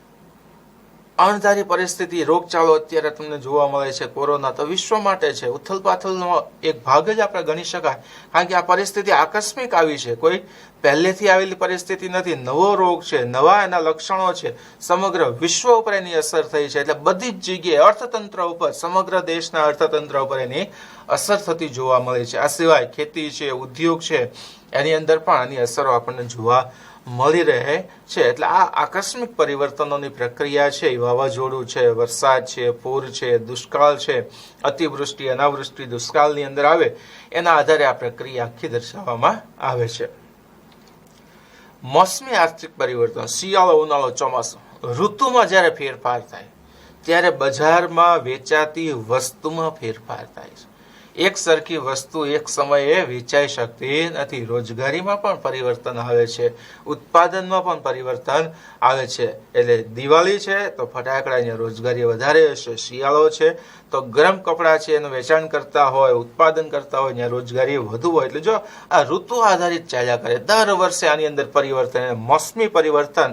અણધારી પરિસ્થિતિ, રોગચાળો અત્યારે તમને જોવા મળે છે, કોરોના, તો વિશ્વ માટે છે, ઉથલ પાથલનો એક ભાગ જ આપણે ગણી શકાય. કારણ કે આ પરિસ્થિતિ આકસ્મિક આવી છે, કોઈ પહેલેથી આવેલી પરિસ્થિતિ નથી. નવો રોગ છે, નવા એના લક્ષણો છે, સમગ્ર વિશ્વ ઉપર એની અસર થઈ છે. એટલે બધી જ જગ્યાએ અર્થતંત્ર ઉપર, સમગ્ર દેશના અર્થતંત્ર ઉપર એની અસર થતી જોવા મળે છે. આ સિવાય ખેતી છે, ઉદ્યોગ છે, એની અંદર પણ આની અસરો આપણને જોવા મળી રહે છે. એટલે આ આકસ્મિક પરિવર્તનોની પ્રક્રિયા છે, વાવાઝોડું છે, વરસાદ છે, પૂર છે, દુષ્કાળ છે, અતિવૃષ્ટિ, અનાવૃષ્ટિ, દુષ્કાળની અંદર આવે, એના આધારે આ પ્રક્રિયા આખી દર્શાવવામાં આવે છે. મોસમી આર્થિક પરિવર્તન, શિયાળો, ઉનાળો, ચોમાસું, ઋતુમાં જ્યારે ફેરફાર થાય ત્યારે બજારમાં વેચાતી વસ્તુમાં ફેરફાર થાય છે. એક સરખી વસ્તુ એક સમયે વેચાઈ શકતી નથી. રોજગારીમાં પણ પરિવર્તન આવે છે, ઉત્પાદનમાં પણ પરિવર્તન આવે છે. એટલે દિવાળી છે તો ફટાકડાની રોજગારી વધારે હશે, શિયાળો છે તો ગરમ કપડાં છે એનું વેચાણ કરતા હોય, ઉત્પાદન કરતા હોય ત્યાં રોજગારી વધુ હોય. એટલે જો આ ઋતુ આધારિત ચાલ્યા કરે, દર વર્ષે આની અંદર પરિવર્તન, મોસમી પરિવર્તન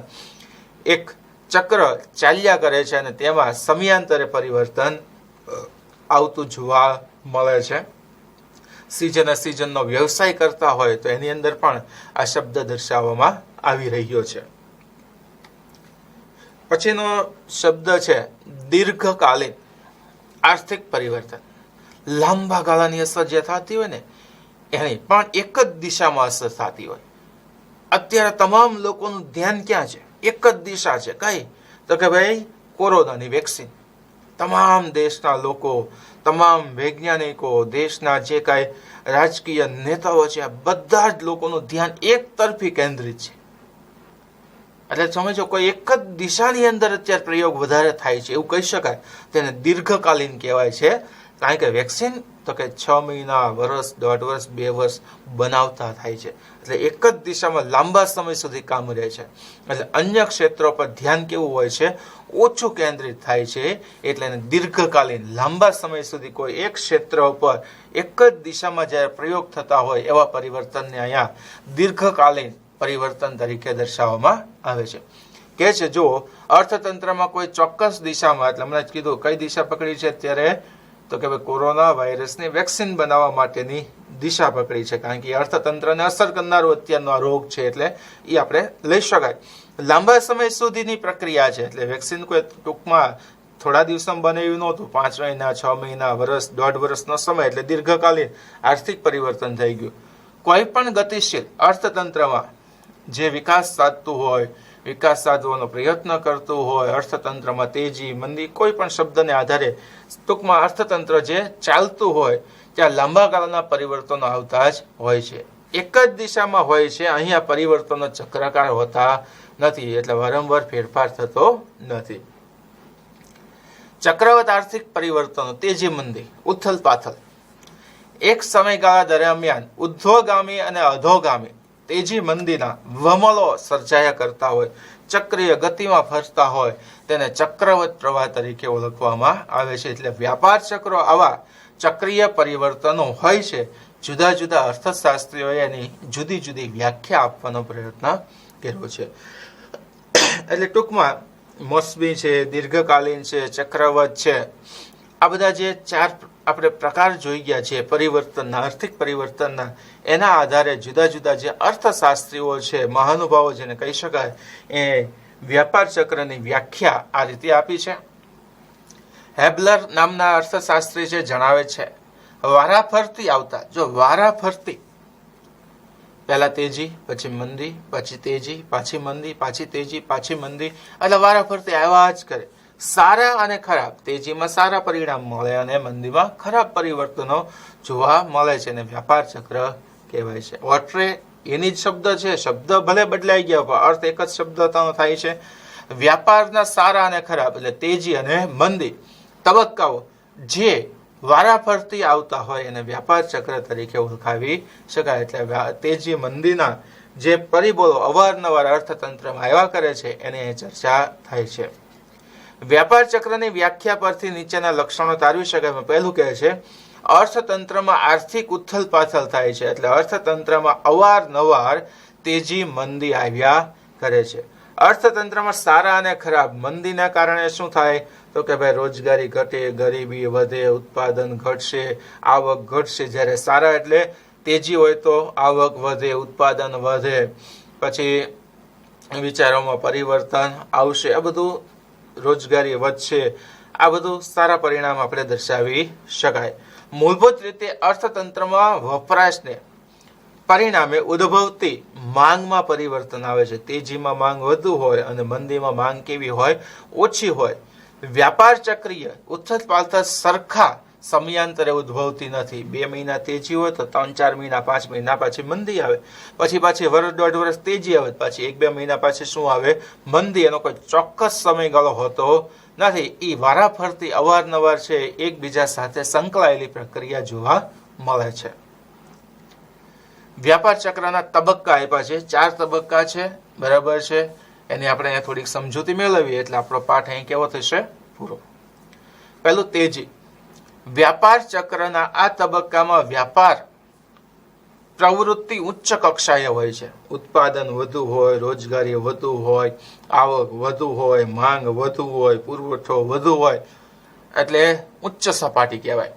એક ચક્ર ચાલ્યા કરે છે અને તેમાં સમયાંતરે પરિવર્તન આવતું જોવા મળે છે. સિઝનનો વ્યવસાય કરતા હોય તો એની અંદર પણ આ શબ્દ દર્શાવવામાં આવી રહ્યો છે. પછીનો શબ્દ છે દીર્ઘકાલીન આર્થિક પરિવર્તન. લાંબા ગાળાની અસર જે થતી હોય ને એની પણ એક જ દિશામાં અસર થતી હોય. અત્યારે તમામ લોકોનું ધ્યાન ક્યાં છે? એક જ દિશા છે. કઈ? તો કે ભાઈ કોરોનાની વેક્સિન. તમામ દેશના લોકો, તમામ વૈજ્ઞાનિકો, દેશના જે કાંઈ રાજકીય નેતાઓ છે, આ બધા જ લોકોનું ધ્યાન એક તરફી કેન્દ્રિત છે. એટલે સમજો કોઈ એક જ દિશાની અંદર અત્યારે પ્રયોગ વધારે થાય છે એવું કહી શકાય. તેને દીર્ઘકાલીન કહેવાય છે. કારણ કે વેક્સિન તો કે 6 મહિના, વર્ષ, 1.5 વર્ષ, 2 વર્ષ બનાવતા થાય છે. એટલે એક જ દિશામાં લાંબા સમય સુધી કામ રહે છે. એટલે અન્ય ક્ષેત્રો પર ધ્યાન કેવું હોય છે? ઓછું કેન્દ્રિત થાય છે. એટલે એને દીર્ઘકાલીન, લાંબા સમય સુધી કોઈ એક ક્ષેત્ર ઉપર એક જ દિશામાં જ્યારે પ્રયોગ થતા હોય એવા પરિવર્તનને અહીંયા દીર્ઘકાલીન પરિવર્તન તરીકે દર્શાવવામાં આવે છે. કે છે જો અર્થતંત્રમાં કોઈ ચોક્કસ દિશામાં, એટલે હમણાં જ કીધું કઈ દિશા પકડી છે અત્યારે, તો કે ભાઈ કોરોના વાયરસની વેક્સિન બનાવવા માટેની દિશા પકડી છે. કારણ કે અર્થતંત્રને અસર કરનારો અત્યારનો આ રોગ છે એટલે એ આપણે લઈ શકાય. લાંબા સમય સુધીની પ્રક્રિયા છે. એટલે વેક્સિન કોઈ ટૂંકમાં થોડા દિવસમાં બનાવ્યું નહોતું. 5 મહિના, 6 મહિના, વર્ષ, 1.5 વર્ષનો સમય, એટલે દીર્ઘકાલીન આર્થિક પરિવર્તન થઈ ગયું. કોઈ પણ ગતિશીલ અર્થતંત્રમાં જે વિકાસ સાધતું હોય, વિકાસ સાધવાનો પ્રયત્ન કરતું હોય, અર્થતંત્રમાં તેજી, મંદી, કોઈ પણ શબ્દને આધારે ટૂંકમાં અર્થતંત્ર જે ચાલતું હોય ત્યાં લાંબા ગાળાના પરિવર્તનો આવતા જ હોય છે. એક જ દિશામાં હોય છે. અહીંયા પરિવર્તનો ચક્રાકાર હોતા નથી. એટલે વારંવાર ફેરફાર થતો નથી. ચક્રવત આર્થિક પરિવર્તનો, તેજી, મંદી, ઉથલ પાથલ. એક સમયગાળા દરમિયાન ઉર્ધ્વગામી અને અધોગામી તેજી મંદીના વમળો સર્જાયા કરતા હોય, ચક્રીય ગતિમાં ફરતા હોય, તેને ચક્રવત પ્રવાહ તરીકે ઓળખવામાં આવે છે. એટલે વ્યાપાર ચક્રો આવા ચક્રીય પરિવર્તનો હોય છે. જુદા જુદા અર્થશાસ્ત્રીઓએ એની જુદી જુદી વ્યાખ્યા આપવાનો પ્રયત્ન કર્યો છે. એટલે ટૂંકમાં મોસમી છે, દીર્ઘકાલીન છે, ચક્રવત છે, આ બધા જે 4 આપણે પ્રકાર જોઈ ગયા છે પરિવર્તનના, આર્થિક પરિવર્તનના, એના આધારે જુદા જુદા જે અર્થશાસ્ત્રીઓ છે, મહાનુભાવો જેને કહી શકાય, એ વ્યાપાર ચક્રની વ્યાખ્યા આ રીતે આપી છે. હેબલર નામના અર્થશાસ્ત્રી જે જણાવે છે, વારાફરતી આવતા, જો વારાફરતી, પહેલા તેજી, પછી મંદી, પછી તેજી, પાછી મંદી, પાછી તેજી, પાછી મંદી, એટલે વારાફરતી આવ્યા જ કરે. સારા અને ખરાબ, તેજીમાં સારા પરિણામ મળે અને મંદીમાં ખરાબ પરિવર્તનો જોવા મળે છે અને વ્યાપાર ચક્ર કહેવાય છે. વોટ્રે એની જ શબ્દ છે. શબ્દ ભલે બદલાઈ ગયા પણ અર્થ એક જ શબ્દનો થાય છે. વ્યાપારના સારા અને ખરાબ એટલે તેજી અને મંદી તબક્કાઓ જે વારાફરતી આવતા હોય એને વ્યાપાર ચક્ર તરીકે ઓળખાવી શકાય. એટલે તેજી મંદીના જે પરિબળો અવારનવાર અર્થતંત્રમાં આવ્યા કરે છે એની ચર્ચા થાય છે. વ્યાપાર ચક્રની વ્યાખ્યા પરથી નીચેના લક્ષણો તારવી શકાય. પહેલું કહે છે અર્થતંત્રમાં આર્થિક ઉથલ પાથલ થાય છે. એટલે અર્થતંત્રમાં અવારનવાર તેજી મંદી આવ્યા કરે છે. અર્થતંત્રમાં સારા અને ખરાબ, મંદીના કારણે શું થાય તો કે ભાઈ રોજગારી ઘટે, ગરીબી વધે, ઉત્પાદન ઘટશે, આવક ઘટશે. જ્યારે સારા એટલે તેજી હોય તો આવક વધે, ઉત્પાદન વધે, પછી વિચારોમાં પરિવર્તન આવશે, આ બધું રોજગારી વધશે, આ બધું સારા પરિણામ આપણે દર્શાવી શકાય. મૂળભૂત રીતે અર્થતંત્રમાં વપરાશને પરિણામે ઉદ્ભવતી માંગમાં પરિવર્તન આવે છે. તેજીમાં માંગ વધુ હોય અને મંદીમાં માંગ કેવી હોય? ઓછી હોય. વ્યાપાર ચક્રીય ઉથલ પાથલ સરખા સમયાંતરે ઉદ્ભવતી નથી. 2 મહિના તેજી હોય તો 3-4 મહિના 5 મહિના પાછી મંદી આવે, પછી વર્ષ 1.5 વર્ષ તેજી આવે, પછી 1-2 મહિના પાછી શું આવે? મંદી. એનો કોઈ ચોક્કસ સમયગાળો હોતો નથી. એ વારાફરતી અવારનવાર છે એકબીજા સાથે સંકળાયેલી પ્રક્રિયા જોવા મળે છે. વ્યાપાર ચક્રના તબક્કા આપ્યા છે, 4 તબક્કા છે, બરાબર છે. એની આપણે અહીંયા થોડીક સમજૂતી મેળવીએ એટલે આપણો પાઠ અહીં કેવો થશે? પૂરો. પહેલું તેજી. વ્યાપાર ચક્રના આ તબક્કામાં વ્યાપાર પ્રવૃત્તિ ઉચ્ચ કક્ષાએ હોય છે. ઉત્પાદન વધુ હોય, રોજગારી વધુ હોય, આવક વધુ હોય, માંગ વધુ હોય, પુરવઠો વધુ હોય, એટલે ઉચ્ચ સપાટી કહેવાય.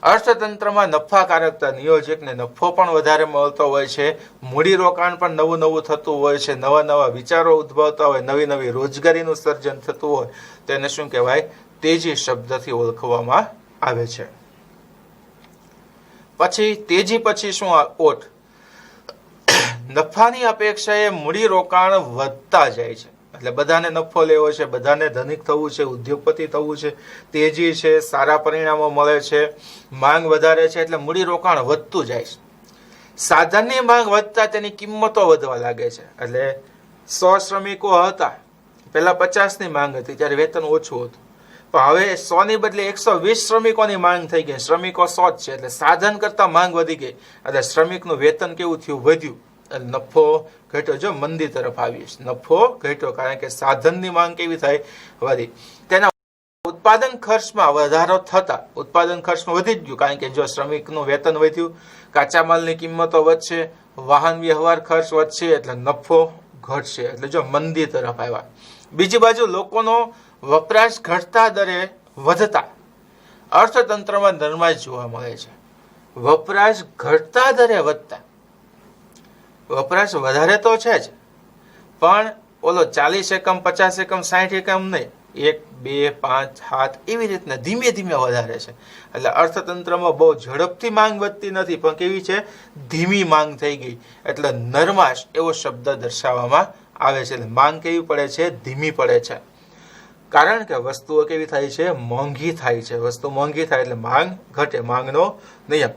અર્થતંત્રમાં નફાકારકતા, નિયોજકને નફો પણ વધારે મળતો હોય છે, મૂડીરોકાણ પણ નવું થતું હોય છે, નવા વિચારો ઉદ્ભવતા હોય, નવી રોજગારીનું સર્જન થતું હોય, તેને શું કહેવાય? તેજી શબ્દથી ઓળખવામાં આવે છે. પછી તેજી પછી શું? ઓટ. નફાની અપેક્ષાએ મૂડીરોકાણ વધતા જાય છે, એટલે બધાને નફો લેવો છે, બધાને ધનિક થવું છે, ઉદ્યોગપતિ થવું છે, તેજી છે, સારા પરિણામો મળે છે, માંગ વધારે છે, એટલે મૂડીરોકાણ વધતું જાય છે. સાધનની માંગ વધતા તેની કિંમતો વધવા લાગે છે. એટલે 100 શ્રમિકો હતા, પહેલા 50ની માંગ હતી ત્યારે વેતન ઓછું હતું, પણ હવે 100 ની બદલે 120 શ્રમિકોની માંગ થઈ ગઈ. શ્રમિકો 100 જ છે, એટલે સાધન કરતા માંગ વધી ગઈ, એટલે શ્રમિકનું વેતન કેવું થયું? વધ્યું. નફો ઘટ્યો. જો મંદી તરફ આવી, નફો ઘટ્યો, કારણ કે સાધનની માંગ કેવી થાય? વધી. તેના ઉત્પાદન ખર્ચમાં વધારો થતા ઉત્પાદન ખર્ચમાં વધી જ ગયું, કારણ કે જો શ્રમિકનું વેતન વધ્યું, કાચા માલની કિંમતો વધશે, વાહન વ્યવહાર ખર્ચ વધશે, એટલે નફો ઘટશે. એટલે જો મંદી તરફ આવ્યા. બીજી બાજુ લોકોનો વપરાશ ઘટતા દરે વધતા અર્થતંત્રમાં નરમાશ જોવા મળે છે. વપરાશ ઘટતા દરે વધતા. વપરાશ વધારે તો છે જ, પણ ઓલો 40 એકમ, 50 એકમ, 60 એકમ નહીં, 1, 2, 5, 7 એવી રીતના ધીમે વધારે છે. એટલે અર્થતંત્રમાં બહુ ઝડપથી માંગ વધતી નથી, પણ કેવી છે? ધીમી માંગ થઈ ગઈ. એટલે નરમાશ એવો શબ્દ દર્શાવવામાં આવે છે. એટલે માંગ કેવી પડે છે? ધીમી પડે છે. કારણ કે વસ્તુઓ કેવી થાય છે? મોંઘી થાય છે. વસ્તુ મોંઘી થાય એટલે માંગ ઘટે. માંગનો નિયમ.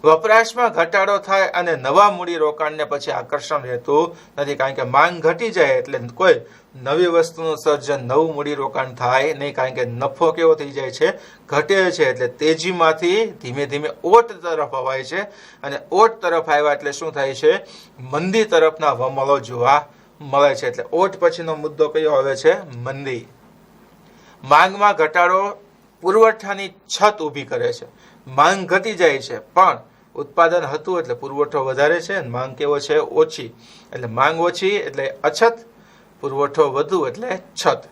વપરાશમાં ઘટાડો થાય અને નવા મૂડીરોકાણને પછી આકર્ષણ રહેતું નથી, કારણ કે માંગ ઘટી જાય એટલે કોઈ નવી વસ્તુનું સર્જન, નવું મૂડીરોકાણ થાય નહીં, કારણ કે નફો કેવો થઈ જાય છે? ઘટે છે. એટલે તેજીમાંથી ધીમે ઓટ તરફ અવાય છે, અને ઓટ તરફ આવ્યા એટલે શું થાય છે? મંદી તરફના વમળો જોવા મળે છે. એટલે ઓટ પછીનો મુદ્દો કયો આવે છે? મંદી. માંગમાં ઘટાડો પુરવઠાની છત ઊભી કરે છે. માંગ ઘટી જાય છે, પણ ઉત્પાદન હતું એટલે પુરવઠો વધારે છે, માંગ કેવો છે? ઓછી. એટલે માંગ ઓછી એટલે અછત, પુરવઠો વધુ એટલે છત.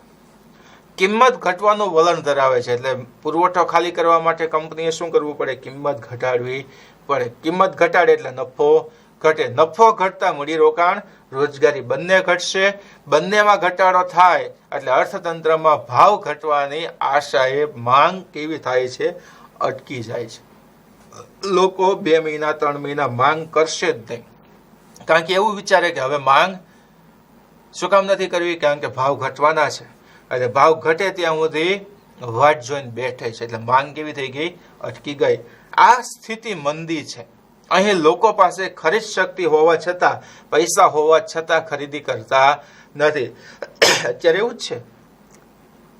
કિંમત ઘટવાનું વલણ ધરાવે છે, એટલે પુરવઠો ખાલી કરવા માટે કંપનીએ શું કરવું પડે? કિંમત ઘટાડવી પડે. કિંમત ઘટાડે એટલે નફો ઘટે. નફો ઘટતા મૂડીરોકાણ, રોજગારી બંને ઘટશે. બંનેમાં ઘટાડો થાય એટલે અર્થતંત્રમાં ભાવ ઘટવાની આશાએ માંગ કેવી થાય છે? અટકી જાય છે. લોકો 2 મહિના 3 મહિના માંગ કરશે જ નહીં, કારણ કે એવું વિચારે કે હવે માંગ શું કામ નથી કરવી? કારણ કે ભાવ ઘટવાના છે. એટલે ભાવ ઘટે ત્યાં સુધી વાટ જોઈને બેઠે છે. એટલે માંગ કેવી થઈ ગઈ? અટકી ગઈ. આ સ્થિતિ મંદી છે. અહીં લોકો પાસે ખરીદ શક્તિ હોવા છતાં, પૈસા હોવા છતાં ખરીદી કરતા નથી. અત્યારે એવું જ છે.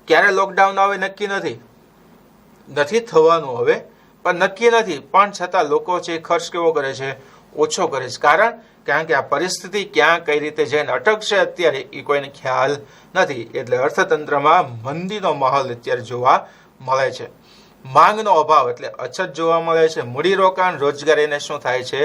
ક્યારે લોકડાઉન આવે નક્કી નથી થવાનું હવે, પણ નક્કી નથી, પણ છતાં લોકો છે ખર્ચ કેવો કરે છે? ઓછો કરે છે. કારણ કે આ પરિસ્થિતિ ક્યાં કઈ રીતે જઈને અટકશે અત્યારે એ કોઈને ખ્યાલ નથી. એટલે અર્થતંત્રમાં મંદીનો માહોલ અત્યારે જોવા મળે છે. માંગનો અભાવ એટલે અછત જોવા મળે છે. મૂડીરોકાણ, રોજગારીને શું થાય છે?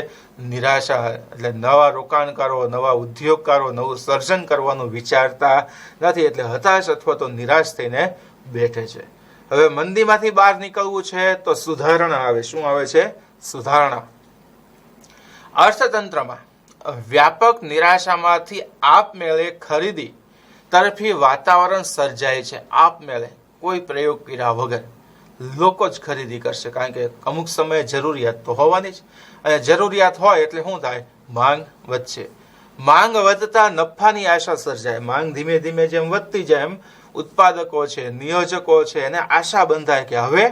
નિરાશા. એટલે નવા રોકાણકારો, નવા ઉદ્યોગકારો નવું સર્જન કરવાનું વિચારતા નથી, એટલે હતાશ અથવા તો નિરાશ થઈને બેઠે છે. હવે મંદીમાંથી બહાર નીકળવું છે તો સુધારણા આવે. શું આવે છે? સુધારણા. અર્થતંત્રમાં વ્યાપક નિરાશામાંથી આપમેળે ખરીદી તરફી વાતાવરણ સર્જાય છે. આપમેળે કોઈ પ્રયોગ કર્યા વગર લોકો જ ખરીદી કરશે, કારણ કે અમુક સમયે જરૂરિયાત તો હોવાની જ, અને જરૂરિયાત હોય એટલે શું થાય? માંગ વધશે. માંગ વધતા નફાની આશા સર્જાય. માંગ ધીમે જેમ વધતી જાય એમ ઉત્પાદકો છે, નિયોજકો છે, એને આશા બંધાય કે હવે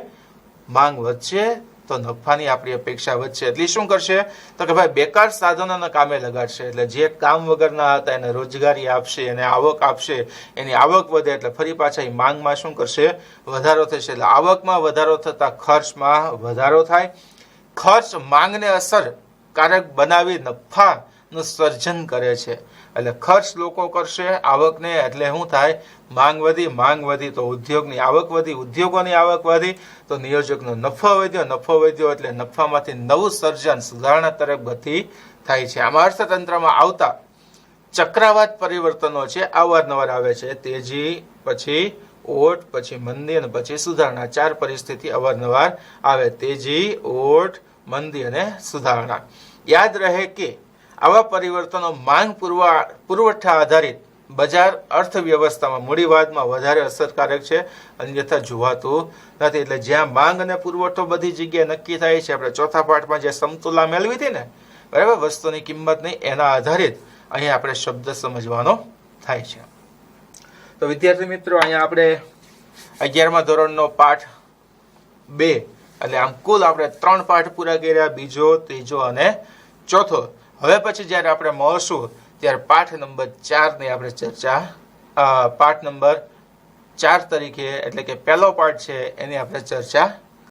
માંગ વધશે તો નફાની આપણી અપેક્ષા વધશે. એટલે શું કરશે તો કે ભાઈ બેકાર સાધનોને કામે લગાડશે. એટલે જે કામ વગરના હતા એને રોજગારી આપશે, એને આવક આપશે, એની આવક વધે એટલે ફરી પાછા એ માંગમાં શું કરશે, વધારો થશે. એટલે આવકમાં વધારો થતા ખર્ચમાં વધારો થાય. ખર્ચ માંગને અસરકારક બનાવી નફાનું સર્જન કરે છે. એટલે ખર્ચ લોકો કરશે આવકને, એટલે શું થાય, માંગ વધી તો ઉદ્યોગની આવક વધી, ઉદ્યોગોની આવક વધી તો નિયોજકનો નફો વધ્યો એટલે નફામાંથી નવું સર્જન, સુધારણા તરફ ગતિ થાય છે. આમાં અર્થતંત્રમાં આવતા ચક્રાવાત પરિવર્તનો છે અવારનવાર આવે છે. તેજી, પછી ઓટ, પછી મંદી અને પછી સુધારણા. 4 પરિસ્થિતિ અવારનવાર આવે: તેજી, ઓટ, મંદી અને સુધારણા. યાદ રહે કે આવા પરિવર્તનો માંગ પુરવઠા આધારિત બજાર અર્થવ્યવસ્થામાં, મૂડીવાદમાં વધારે અસરકારક છે, અન્યથા જોવાતું નથી. એટલે જ્યાં માંગ અને પુરવઠો બધી જગ્યાએ નક્કી થાય છે, આપણે ચોથા પાઠમાં જે સમતુલા મેળવી હતી ને, બરાબર, વસ્તુની કિંમત નહીં, એના આધારિત અહીંયા આપણે શબ્દ સમજવાનો થાય છે. તો વિદ્યાર્થી મિત્રો, અહીંયા આપણે 11મા ધોરણનો પાઠ 2, એટલે આમ કુલ આપણે 3 પાઠ પૂરા કર્યા, બીજો, ત્રીજો અને ચોથો. હવે પછી જ્યારે આપણે મળશું ત્યારે પાઠ નંબર 4 ની આપણે ચર્ચા, પાઠ નંબર 4 તરીકે, એટલે કે પહેલો પાઠ છે એની આપણે ચર્ચા